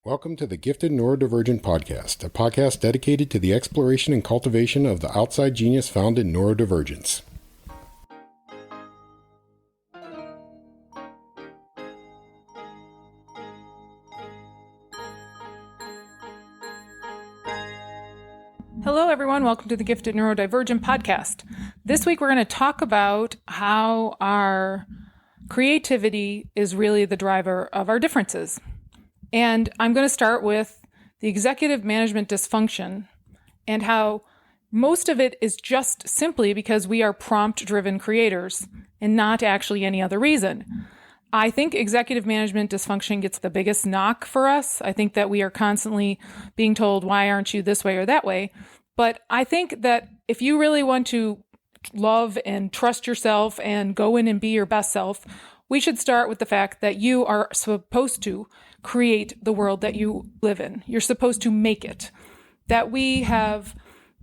Welcome to the Gifted Neurodivergent podcast, a podcast dedicated to the exploration and cultivation of the outside genius found in neurodivergence. Hello, everyone. Welcome to the Gifted Neurodivergent podcast. This week, we're going to talk about how our creativity is really the driver of our differences. And I'm going to start with the executive management dysfunction and how most of it is just simply because we are prompt-driven creators and not actually any other reason. I think executive management dysfunction gets the biggest knock for us. I think that we are constantly being told, why aren't you this way or that way? But I think that if you really want to love and trust yourself and go in and be your best self, we should start with the fact that you are supposed to create the world that you live in. You're supposed to make it. That we have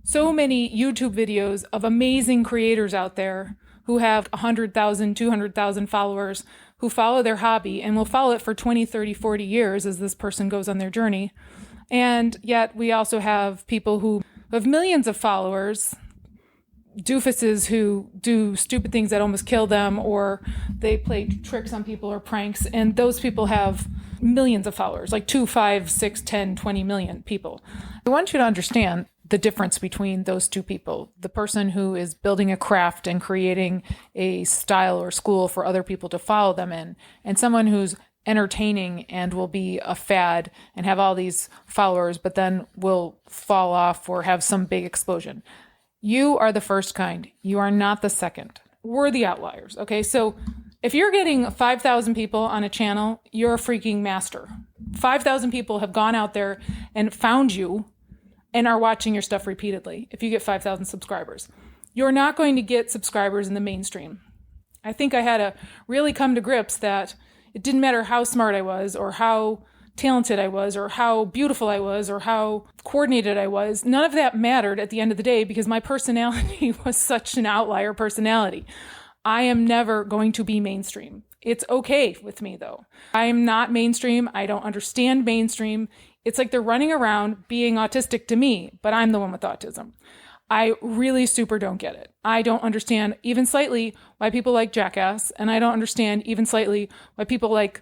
so many YouTube videos of amazing creators out there who have 100,000, 200,000 followers who follow their hobby and will follow it for 20, 30, 40 years as this person goes on their journey. And yet we also have people who have millions of followers, doofuses who do stupid things that almost kill them, or they play tricks on people or pranks, and those people have millions of followers, like 2, 5, 6, 10, 20 million people. I want you to understand the difference between those two people. The person who is building a craft and creating a style or school for other people to follow them in, and someone who's entertaining and will be a fad and have all these followers, but then will fall off or have some big explosion. You are the first kind. You are not the second. We're the outliers. Okay, so if you're getting 5,000 people on a channel, you're a freaking master. 5,000 people have gone out there and found you and are watching your stuff repeatedly. If you get 5,000 subscribers, you're not going to get subscribers in the mainstream. I think I had to really come to grips that it didn't matter how smart I was or how talented I was or how beautiful I was or how coordinated I was. None of that mattered at the end of the day because my personality was such an outlier personality. I am never going to be mainstream. It's okay with me though. I am not mainstream. I don't understand mainstream. It's like they're running around being autistic to me, but I'm the one with autism. I really super don't get it. I don't understand even slightly why people like Jackass, and I don't understand even slightly why people like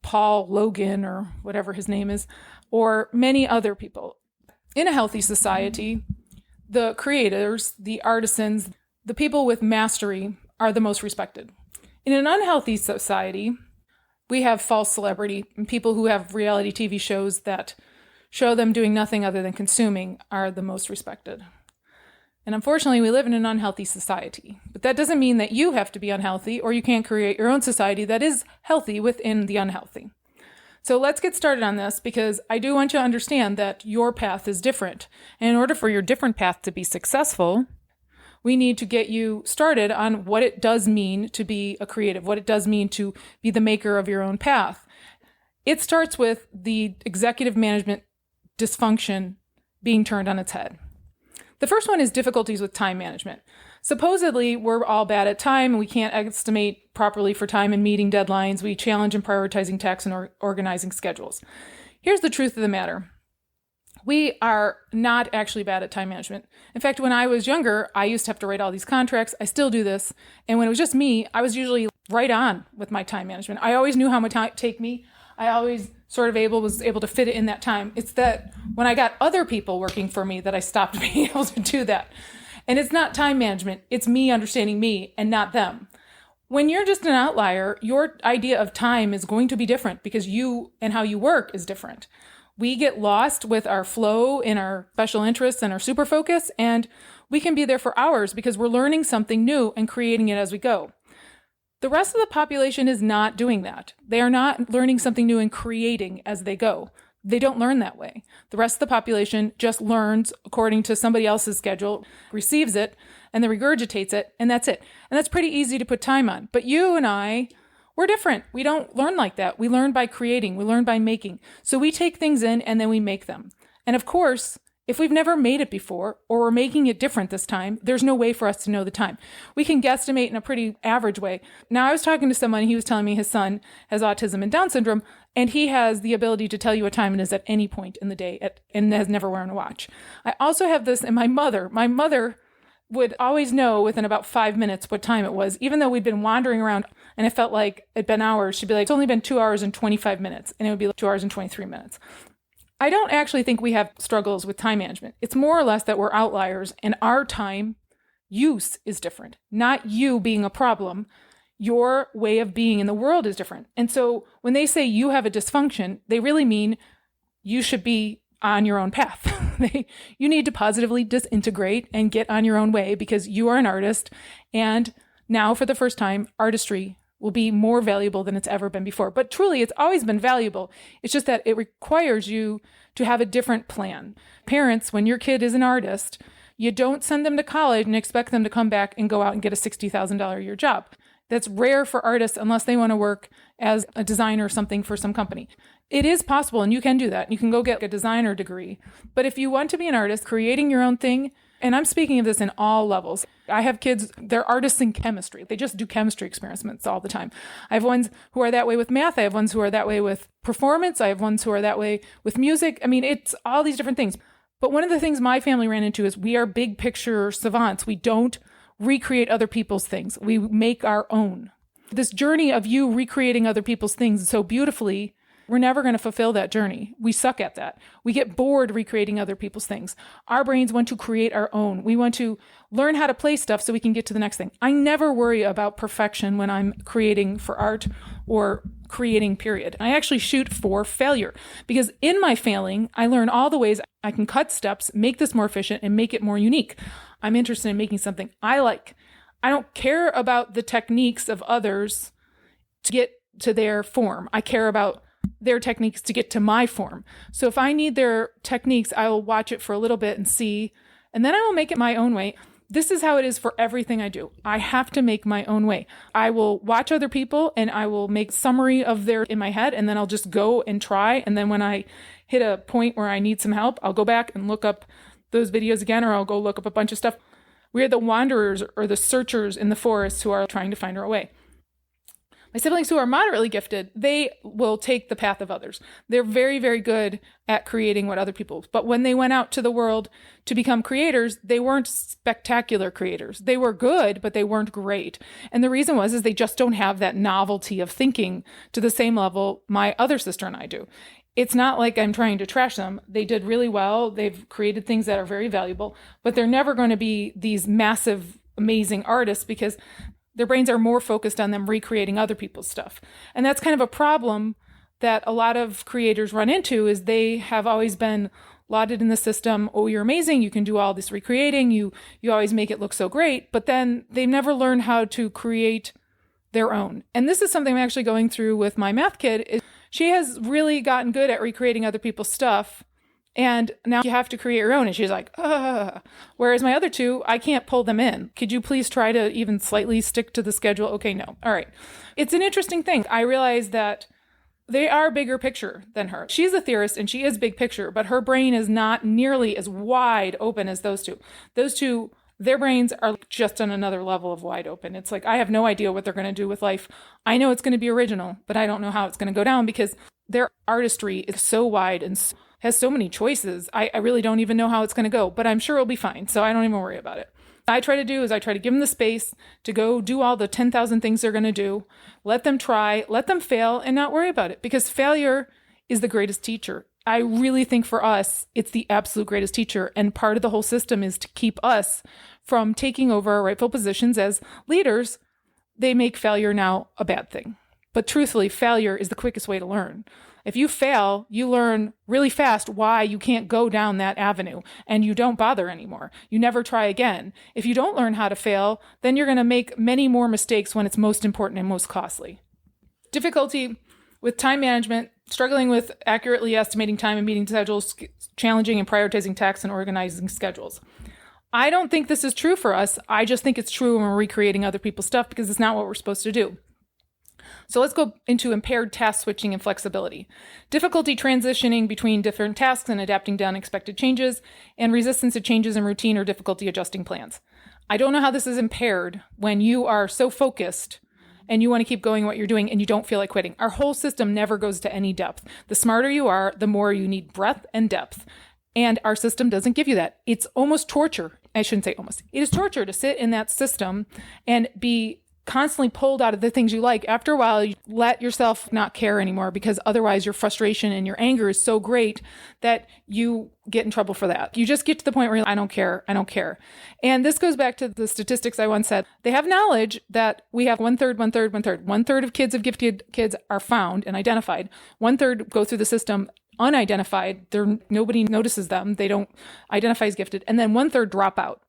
Paul Logan or whatever his name is, or many other people. In a healthy society, the creators, the artisans, the people with mastery are the most respected. In an unhealthy society, we have false celebrity and people who have reality TV shows that show them doing nothing other than consuming are the most respected. And unfortunately, we live in an unhealthy society. But that doesn't mean that you have to be unhealthy or you can't create your own society that is healthy within the unhealthy. So let's get started on this because I do want you to understand that your path is different. And in order for your different path to be successful, we need to get you started on what it does mean to be a creative, what it does mean to be the maker of your own path. It starts with the executive management dysfunction being turned on its head. The first one is difficulties with time management. Supposedly, we're all bad at time and we can't estimate properly for time and meeting deadlines. We challenge in prioritizing tasks and organizing schedules. Here's the truth of the matter. We are not actually bad at time management. In fact, when I was younger, I used to have to write all these contracts. I still do this. And when it was just me, I was usually right on with my time management. I always knew how much time it would take me. I always was able to fit it in that time. It's that when I got other people working for me that I stopped being able to do that. And it's not time management. It's me understanding me and not them. When you're just an outlier, your idea of time is going to be different because you and how you work is different. We get lost with our flow in our special interests and our super focus, and we can be there for hours because we're learning something new and creating it as we go. The rest of the population is not doing that. They are not learning something new and creating as they go. They don't learn that way. The rest of the population just learns according to somebody else's schedule, receives it, and then regurgitates it, and that's it. And that's pretty easy to put time on. But you and I, we're different. We don't learn like that. We learn by creating. We learn by making. So we take things in and then we make them. And of course, If we've never made it before, or we're making it different this time, there's no way for us to know the time. We can guesstimate in a pretty average way. Now, I was talking to someone, he was telling me his son has autism and Down syndrome, and he has the ability to tell you what time it is at any point in the day and has never worn a watch. I also have this in my mother. My mother would always know within about 5 minutes what time it was, even though we'd been wandering around and it felt like it'd been hours. She'd be like, it's only been 2 hours and 25 minutes. And it would be like 2 hours and 23 minutes. I don't actually think we have struggles with time management. It's more or less that we're outliers and our time use is different, not you being a problem. Your way of being in the world is different. And so when they say you have a dysfunction, they really mean you should be on your own path. You need to positively disintegrate and get on your own way because you are an artist. And now for the first time, artistry will be more valuable than it's ever been before. But truly, it's always been valuable. It's just that it requires you to have a different plan. Parents, when your kid is an artist, you don't send them to college and expect them to come back and go out and get a $60,000 a year job. That's rare for artists unless they want to work as a designer or something for some company. It is possible, and you can do that. You can go get a designer degree. But if you want to be an artist, creating your own thing, and I'm speaking of this in all levels. I have kids, they're artists in chemistry. They just do chemistry experiments all the time. I have ones who are that way with math. I have ones who are that way with performance. I have ones who are that way with music. I mean, it's all these different things. But one of the things my family ran into is we are big picture savants. We don't recreate other people's things. We make our own. This journey of you recreating other people's things so beautifully, we're never going to fulfill that journey. We suck at that. We get bored recreating other people's things. Our brains want to create our own. We want to learn how to play stuff so we can get to the next thing. I never worry about perfection when I'm creating for art or creating, period. I actually shoot for failure because in my failing, I learn all the ways I can cut steps, make this more efficient, and make it more unique. I'm interested in making something I like. I don't care about the techniques of others to get to their form. I care about their techniques to get to my form. So if I need their techniques, I will watch it for a little bit and see, and then I will make it my own way. This is how it is for everything I do. I have to make my own way. I will watch other people and I will make summary of their in my head, and then I'll just go and try. And then when I hit a point where I need some help, I'll go back and look up those videos again, or I'll go look up a bunch of stuff. We are the wanderers or the searchers in the forest who are trying to find our way. My siblings who are moderately gifted, they will take the path of others. They're very, very good at creating what other people, but when they went out to the world to become creators, they weren't spectacular creators. They were good, but they weren't great. And the reason is they just don't have that novelty of thinking to the same level my other sister and I do. It's not like I'm trying to trash them. They did really well. They've created things that are very valuable, but they're never going to be these massive, amazing artists because their brains are more focused on them recreating other people's stuff. And that's kind of a problem that a lot of creators run into is they have always been lauded in the system. Oh, you're amazing. You can do all this recreating. You always make it look so great. But then they've never learned how to create their own. And this is something I'm actually going through with my math kid. Is she has really gotten good at recreating other people's stuff. And now you have to create your own. And she's like, ah. Whereas my other two, I can't pull them in. Could you please try to even slightly stick to the schedule? Okay, no. All right. It's an interesting thing. I realize that they are bigger picture than her. She's a theorist and she is big picture, but her brain is not nearly as wide open as those two. Those two, their brains are just on another level of wide open. It's like, I have no idea what they're going to do with life. I know it's going to be original, but I don't know how it's going to go down because their artistry is so wide and has so many choices. I really don't even know how it's going to go, but I'm sure it'll be fine. So I don't even worry about it. What I try to do is I try to give them the space to go do all the 10,000 things they're going to do. Let them try, let them fail, and not worry about it because failure is the greatest teacher. I really think for us, it's the absolute greatest teacher. And part of the whole system is to keep us from taking over our rightful positions as leaders. They make failure now a bad thing. But truthfully, failure is the quickest way to learn. If you fail, you learn really fast why you can't go down that avenue and you don't bother anymore. You never try again. If you don't learn how to fail, then you're going to make many more mistakes when it's most important and most costly. Difficulty with time management, struggling with accurately estimating time and meeting schedules, challenging and prioritizing tasks and organizing schedules. I don't think this is true for us. I just think it's true when we're recreating other people's stuff because it's not what we're supposed to do. So let's go into impaired task switching and flexibility. Difficulty transitioning between different tasks and adapting to unexpected changes, and resistance to changes in routine or difficulty adjusting plans. I don't know how this is impaired when you are so focused and you want to keep going what you're doing and you don't feel like quitting. Our whole system never goes to any depth. The smarter you are, the more you need breadth and depth. And our system doesn't give you that. It's almost torture. I shouldn't say almost. It is torture to sit in that system and be constantly pulled out of the things you like. After a while, you let yourself not care anymore because otherwise your frustration and your anger is so great that you get in trouble for that. You just get to the point where you're like, I don't care. And this goes back to the statistics I once said. They have knowledge that we have 1/3, 1/3, 1/3. 1/3 of kids of gifted kids are found and identified. 1/3 go through the system unidentified. Nobody notices them. They don't identify as gifted. And then 1/3 drop out.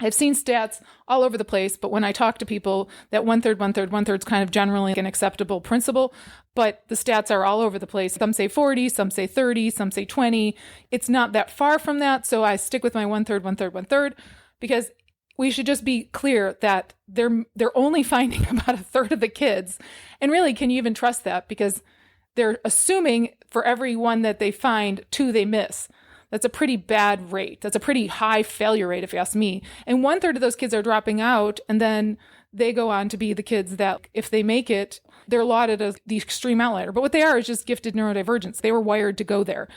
I've seen stats all over the place, but when I talk to people, that 1/3, 1/3, 1/3 is kind of generally an acceptable principle, but the stats are all over the place. Some say 40, some say 30, some say 20. It's not that far from that, so I stick with my 1/3, 1/3, 1/3, because we should just be clear that they're only finding about 1/3 of the kids. And really, can you even trust that? Because they're assuming for every one that they find, 2 they miss. That's a pretty bad rate. That's a pretty high failure rate, if you ask me. And 1/3 of those kids are dropping out, and then they go on to be the kids that, if they make it, they're lauded as the extreme outlier. But what they are is just gifted neurodivergents. They were wired to go there.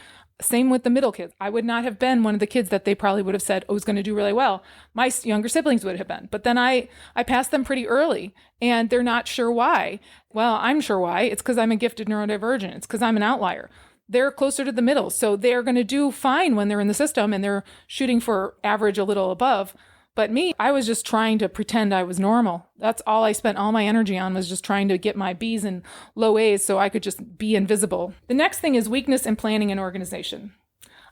Same with the middle kids. I would not have been one of the kids that they probably would have said, oh, is going to do really well. My younger siblings would have been. But then I passed them pretty early, and they're not sure why. Well, I'm sure why. It's because I'm a gifted neurodivergent. It's because I'm an outlier. They're closer to the middle. So they're going to do fine when they're in the system and they're shooting for average a little above. But me, I was just trying to pretend I was normal. That's all I spent all my energy on, was just trying to get my B's and low A's so I could just be invisible. The next thing is weakness in planning and organization.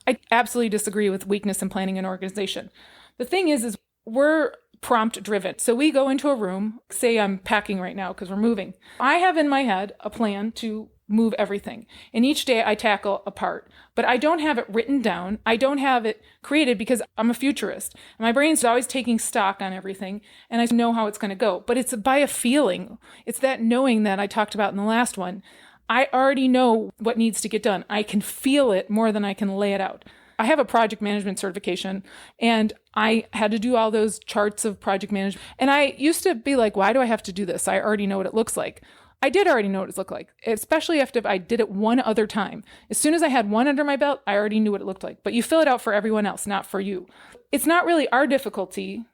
I absolutely disagree with weakness in planning and organization. The thing is we're prompt driven. So we go into a room, say I'm packing right now because we're moving. I have in my head a plan to move everything. And each day I tackle a part, but I don't have it written down. I don't have it created because I'm a futurist. My brain's always taking stock on everything and I know how it's going to go, but it's by a feeling. It's that knowing that I talked about in the last one. I already know what needs to get done. I can feel it more than I can lay it out. I have a project management certification and I had to do all those charts of project management. And I used to be like, why do I have to do this? I already know what it looks like. I did already know what it looked like, especially after I did it one other time. As soon as I had one under my belt, I already knew what it looked like. But you fill it out for everyone else, not for you. It's not really our difficulty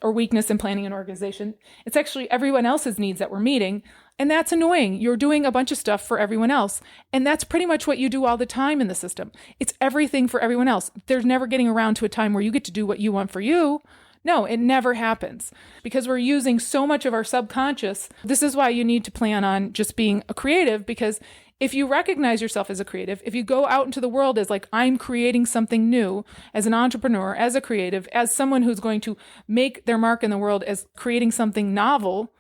or weakness in planning and organization. It's actually everyone else's needs that we're meeting. And that's annoying. You're doing a bunch of stuff for everyone else. And that's pretty much what you do all the time in the system. It's everything for everyone else. There's never getting around to a time where you get to do what you want for you. No, it never happens because we're using so much of our subconscious. This is why you need to plan on just being a creative, because if you recognize yourself as a creative, if you go out into the world as like, I'm creating something new as an entrepreneur, as a creative, as someone who's going to make their mark in the world as creating something novel,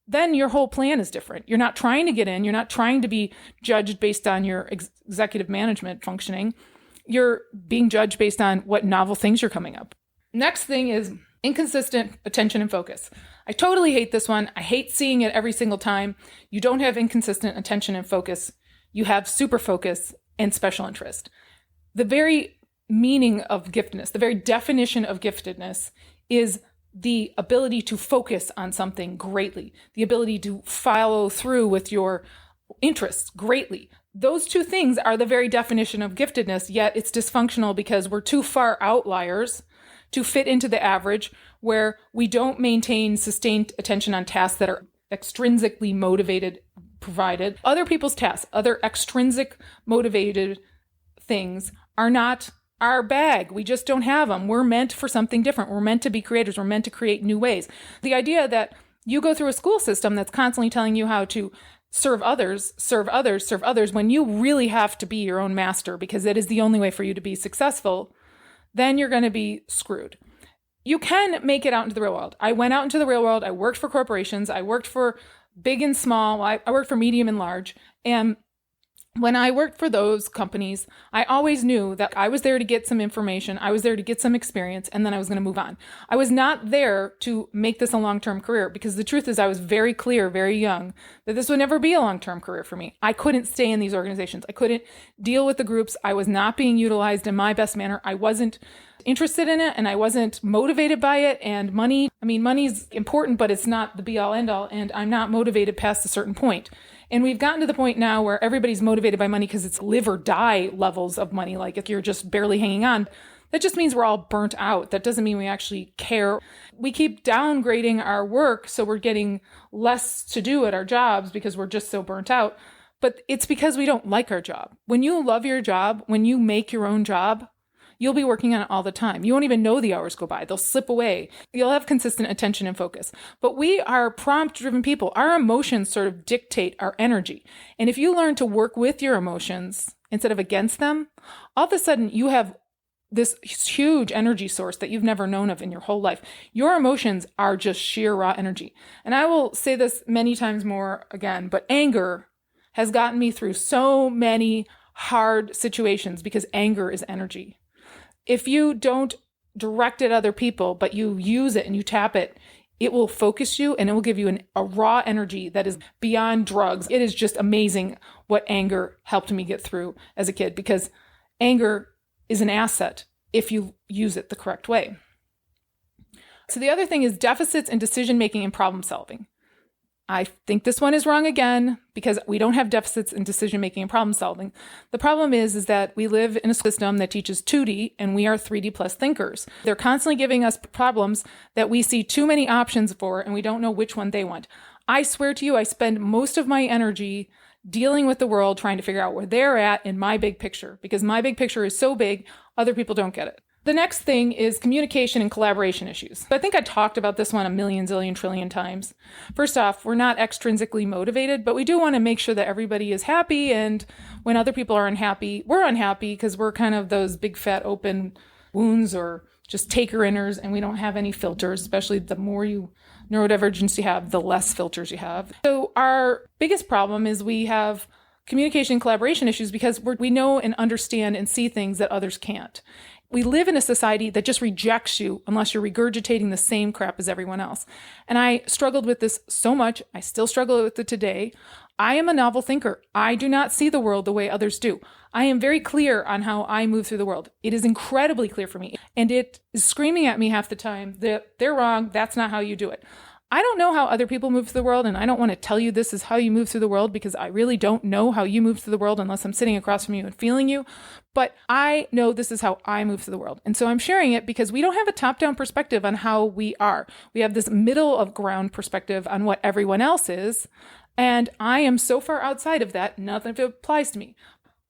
then your whole plan is different. You're not trying to get in. You're not trying to be judged based on your executive management functioning. You're being judged based on what novel things you're coming up. Next thing is inconsistent attention and focus. I totally hate this one. I hate seeing it every single time. You don't have inconsistent attention and focus. You have super focus and special interest. The very meaning of giftedness, the very definition of giftedness is the ability to focus on something greatly, the ability to follow through with your interests greatly. Those two things are the very definition of giftedness, yet it's dysfunctional because we're too far outliers to fit into the average, where we don't maintain sustained attention on tasks that are extrinsically motivated, provided. Other people's tasks, other extrinsic motivated things are not our bag. We just don't have them. We're meant for something different. We're meant to be creators. We're meant to create new ways. The idea that you go through a school system that's constantly telling you how to serve others, when you really have to be your own master because it is the only way for you to be successful, then you're going to be screwed. You can make it out into the real world. I went out into the real world. I worked for corporations. I worked for big and small. I worked for medium and large. And When I worked for those companies, I always knew that I was there to get some information, I was there to get some experience, and then I was going to move on. I was not there to make this a long-term career, because the truth is I was very clear, very young, that this would never be a long-term career for me. I couldn't stay in these organizations. I couldn't deal with the groups. I was not being utilized in my best manner. I wasn't interested in it, and I wasn't motivated by it. And money's important, but it's not the be-all, end-all, and I'm not motivated past a certain point. And we've gotten to the point now where everybody's motivated by money because it's live or die levels of money. Like if you're just barely hanging on, that just means we're all burnt out. That doesn't mean we actually care. We keep downgrading our work, so we're getting less to do at our jobs because we're just so burnt out. But it's because we don't like our job. When you love your job, when you make your own job, you'll be working on it all the time. You won't even know the hours go by. They'll slip away. You'll have consistent attention and focus. But we are prompt-driven people. Our emotions sort of dictate our energy. And if you learn to work with your emotions instead of against them, all of a sudden you have this huge energy source that you've never known of in your whole life. Your emotions are just sheer raw energy. And I will say this many times more again, but anger has gotten me through so many hard situations because anger is energy. If you don't direct at other people, but you use it and you tap it, it will focus you and it will give you a raw energy that is beyond drugs. It is just amazing what anger helped me get through as a kid, because anger is an asset if you use it the correct way. So the other thing is deficits in decision-making and problem solving. I think this one is wrong again, because we don't have deficits in decision-making and problem solving. The problem is that we live in a system that teaches 2D and we are 3D plus thinkers. They're constantly giving us problems that we see too many options for and we don't know which one they want. I swear to you, I spend most of my energy dealing with the world, trying to figure out where they're at in my big picture, because my big picture is so big, other people don't get it. The next thing is communication and collaboration issues. I think I talked about this one a million, zillion, trillion times. First off, we're not extrinsically motivated, but we do want to make sure that everybody is happy. And when other people are unhappy, we're unhappy because we're kind of those big fat open wounds or just taker-inners, and we don't have any filters, especially the more neurodivergence you have, the less filters you have. So our biggest problem is we have communication and collaboration issues because we know and understand and see things that others can't. We live in a society that just rejects you unless you're regurgitating the same crap as everyone else. And I struggled with this so much. I still struggle with it today. I am a novel thinker. I do not see the world the way others do. I am very clear on how I move through the world. It is incredibly clear for me. And it is screaming at me half the time that they're wrong. That's not how you do it. I don't know how other people move through the world, and I don't want to tell you this is how you move through the world, because I really don't know how you move through the world unless I'm sitting across from you and feeling you. But I know this is how I move through the world. And so I'm sharing it because we don't have a top-down perspective on how we are. We have this middle of ground perspective on what everyone else is. And I am so far outside of that, nothing of it applies to me.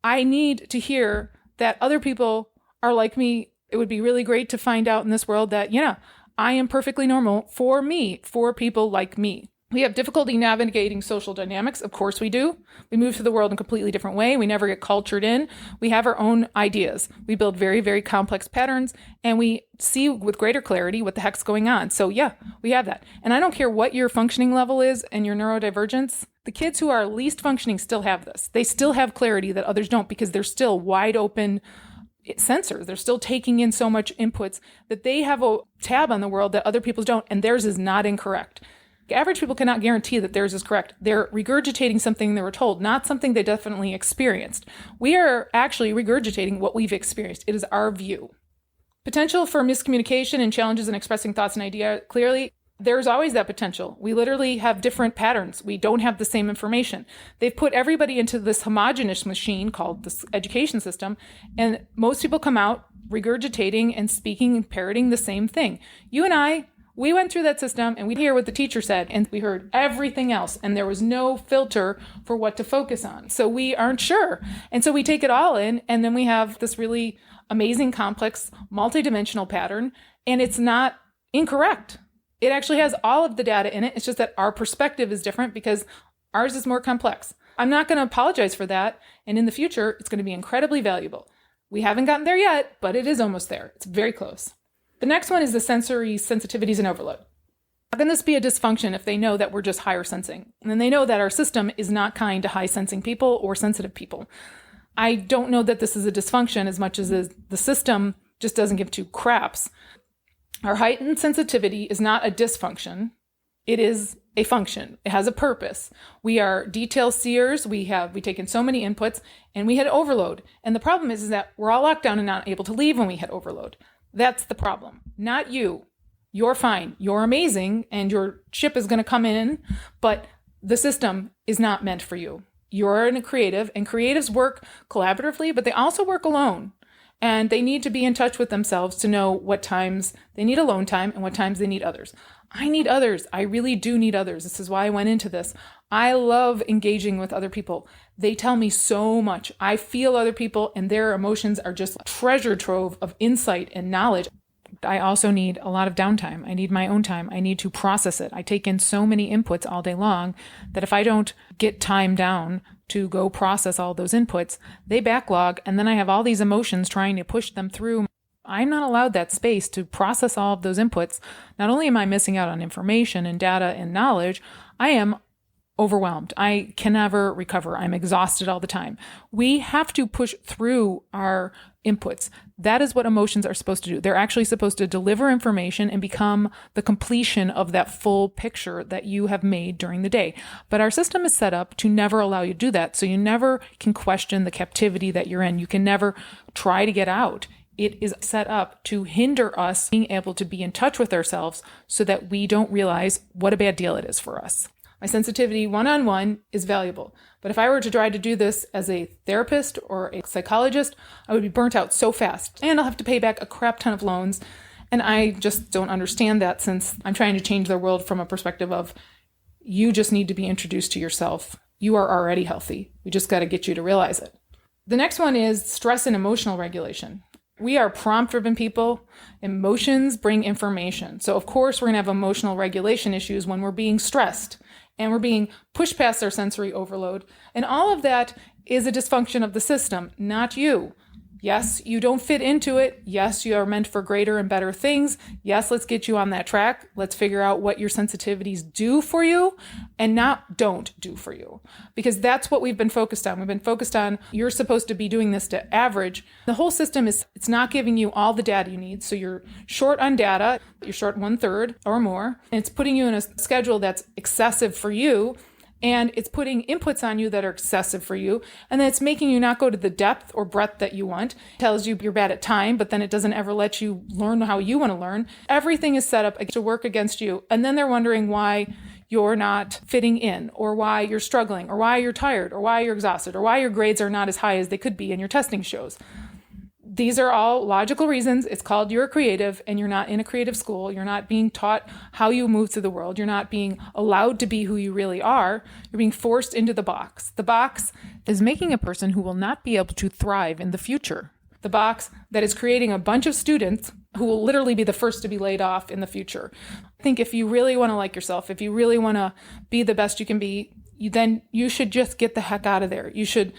I need to hear that other people are like me. It would be really great to find out in this world that, I am perfectly normal for me, for people like me. We have difficulty navigating social dynamics. Of course we do. We move through the world in a completely different way. We never get cultured in. We have our own ideas. We build very, very complex patterns, and we see with greater clarity what the heck's going on. So yeah, we have that. And I don't care what your functioning level is and your neurodivergence. The kids who are least functioning still have this. They still have clarity that others don't, because they're still wide open sensors. They're still taking in so much inputs that they have a tab on the world that other people don't, and theirs is not incorrect. Average people cannot guarantee that theirs is correct. They're regurgitating something they were told, not something they definitely experienced. We are actually regurgitating what we've experienced. It is our view. Potential for miscommunication and challenges in expressing thoughts and ideas clearly. There's always that potential. We literally have different patterns. We don't have the same information. They've put everybody into this homogenous machine called this education system, and most people come out regurgitating and speaking and parroting the same thing. You and I, we went through that system and we hear what the teacher said, and we heard everything else, and there was no filter for what to focus on. So we aren't sure. And so we take it all in, and then we have this really amazing, complex, multidimensional pattern, and it's not incorrect. It actually has all of the data in it. It's just that our perspective is different because ours is more complex. I'm not going to apologize for that. And in the future, it's going to be incredibly valuable. We haven't gotten there yet, but it is almost there. It's very close. The next one is the sensory sensitivities and overload. How can this be a dysfunction if they know that we're just higher sensing? And then they know that our system is not kind to high sensing people or sensitive people. I don't know that this is a dysfunction as much as the system just doesn't give two craps. Our heightened sensitivity is not a dysfunction. It is a function. It has a purpose. We are detail seers. We take in so many inputs and we hit overload. And the problem is that we're all locked down and not able to leave when we hit overload. That's the problem. Not you. You're fine. You're amazing and your ship is going to come in, but the system is not meant for you. You're a creative and creatives work collaboratively, but they also work alone. And they need to be in touch with themselves to know what times they need alone time and what times they need others. I need others. I really do need others. This is why I went into this. I love engaging with other people. They tell me so much. I feel other people and their emotions are just a treasure trove of insight and knowledge. I also need a lot of downtime. I need my own time. I need to process it. I take in so many inputs all day long that if I don't get time down to go process all those inputs, they backlog, and then I have all these emotions trying to push them through. I'm not allowed that space to process all of those inputs. Not only am I missing out on information and data and knowledge, I am overwhelmed. I can never recover. I'm exhausted all the time. We have to push through our inputs. That is what emotions are supposed to do. They're actually supposed to deliver information and become the completion of that full picture that you have made during the day. But our system is set up to never allow you to do that. So you never can question the captivity that you're in. You can never try to get out. It is set up to hinder us being able to be in touch with ourselves so that we don't realize what a bad deal it is for us. My sensitivity one-on-one is valuable. But if I were to try to do this as a therapist or a psychologist, I would be burnt out so fast. And I'll have to pay back a crap ton of loans. And I just don't understand that, since I'm trying to change the world from a perspective of you just need to be introduced to yourself. You are already healthy. We just got to get you to realize it. The next one is stress and emotional regulation. We are prompt-driven people. Emotions bring information. So of course we're going to have emotional regulation issues when we're being stressed and we're being pushed past our sensory overload. And all of that is a dysfunction of the system, not you. Yes, you don't fit into it. Yes, you are meant for greater and better things. Yes, let's get you on that track. Let's figure out what your sensitivities do for you and not don't do for you. Because that's what we've been focused on. We've been focused on you're supposed to be doing this to average. The whole system it's not giving you all the data you need. So you're short on data. You're short 1/3 or more. And it's putting you in a schedule that's excessive for you. And it's putting inputs on you that are excessive for you. And then it's making you not go to the depth or breadth that you want. It tells you you're bad at time, but then it doesn't ever let you learn how you want to learn. Everything is set up to work against you. And then they're wondering why you're not fitting in, or why you're struggling, or why you're tired, or why you're exhausted, or why your grades are not as high as they could be in your testing shows. These are all logical reasons. It's called you're a creative and you're not in a creative school. You're not being taught how you move through the world. You're not being allowed to be who you really are. You're being forced into the box. The box is making a person who will not be able to thrive in the future. The box that is creating a bunch of students who will literally be the first to be laid off in the future. I think if you really want to like yourself, if you really want to be the best you can be, then you should just get the heck out of there. You should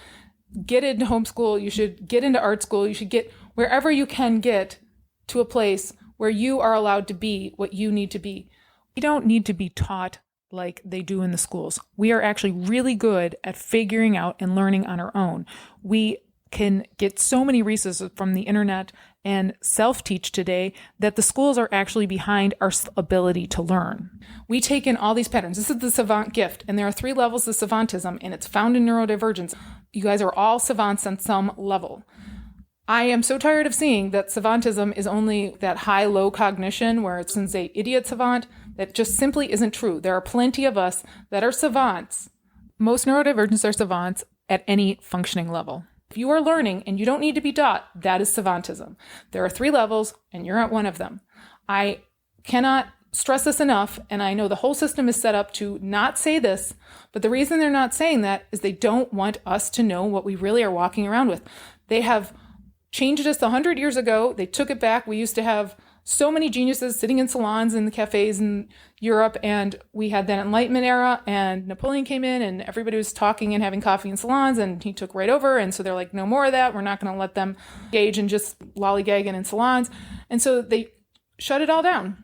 get into homeschool, you should get into art school, you should get wherever you can get to a place where you are allowed to be what you need to be. We don't need to be taught like they do in the schools. We are actually really good at figuring out and learning on our own. We can get so many resources from the internet and self-teach today that the schools are actually behind our ability to learn. We take in all these patterns. This is the savant gift, and there are 3 levels of savantism, and it's found in neurodivergence. You guys are all savants on some level. I am so tired of seeing that savantism is only that high-low cognition where it's an idiot savant. That just simply isn't true. There are plenty of us that are savants. Most neurodivergents are savants at any functioning level. If you are learning and you don't need to be taught, that is savantism. There are 3 levels and you're at one of them. I cannot stress this enough, and I know the whole system is set up to not say this, but the reason they're not saying that is they don't want us to know what we really are walking around with. They have changed us 100 years ago. They took it back. We used to have so many geniuses sitting in salons in the cafes in Europe, and we had that Enlightenment era, and Napoleon came in and everybody was talking and having coffee in salons, and he took right over. And so they're like, no more of that. We're not going to let them engage in just lollygagging in salons. And so they shut it all down.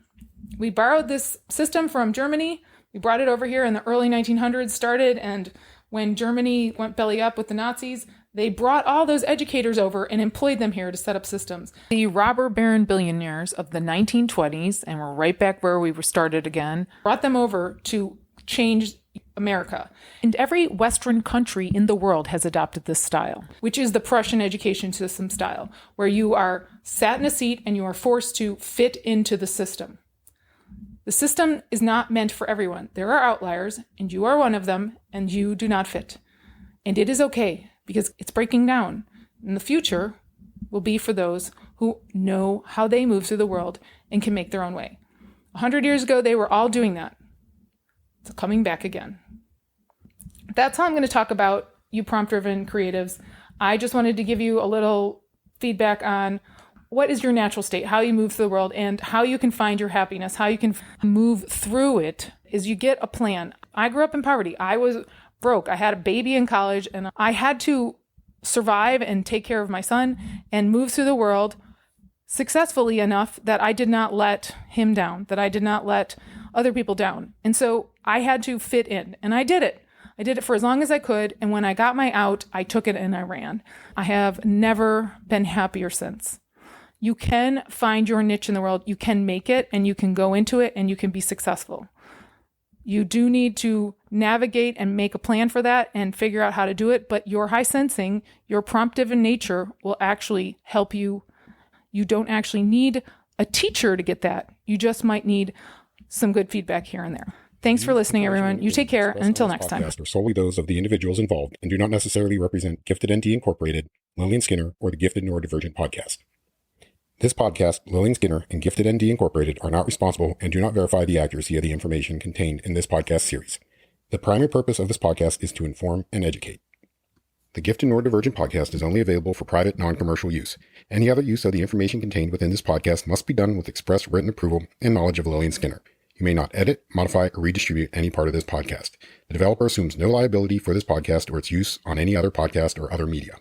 We borrowed this system from Germany. We brought it over here in the early 1900s, started, and when Germany went belly up with the Nazis, they brought all those educators over and employed them here to set up systems. The robber baron billionaires of the 1920s, and we're right back where we were started again, brought them over to change America. And every Western country in the world has adopted this style, which is the Prussian education system style, where you are sat in a seat and you are forced to fit into the system. The system is not meant for everyone. There are outliers, and you are one of them, and you do not fit. And it is okay, because it's breaking down. And the future will be for those who know how they move through the world and can make their own way. 100 years ago, they were all doing that. It's coming back again. That's how I'm going to talk about you prompt-driven creatives. I just wanted to give you a little feedback on what is your natural state, how you move through the world, and how you can find your happiness, how you can move through it is you get a plan. I grew up in poverty. I was broke. I had a baby in college, and I had to survive and take care of my son and move through the world successfully enough that I did not let him down, that I did not let other people down. And so I had to fit in, and I did it. I did it for as long as I could, and when I got my out, I took it and I ran. I have never been happier since. You can find your niche in the world. You can make it, and you can go into it, and you can be successful. You do need to navigate and make a plan for that and figure out how to do it. But your high sensing, your prompt-driven nature will actually help you. You don't actually need a teacher to get that. You just might need some good feedback here and there. Thanks for listening, everyone. You take care, and until next time. Are solely those of the individuals involved and do not necessarily represent Gifted ND Incorporated, Lillian Skinner, or the Gifted Neurodivergent podcast. This podcast, Lillian Skinner, and Gifted ND Incorporated are not responsible and do not verify the accuracy of the information contained in this podcast series. The primary purpose of this podcast is to inform and educate. The Gifted Neurodivergent podcast is only available for private, non-commercial use. Any other use of the information contained within this podcast must be done with express written approval and knowledge of Lillian Skinner. You may not edit, modify, or redistribute any part of this podcast. The developer assumes no liability for this podcast or its use on any other podcast or other media.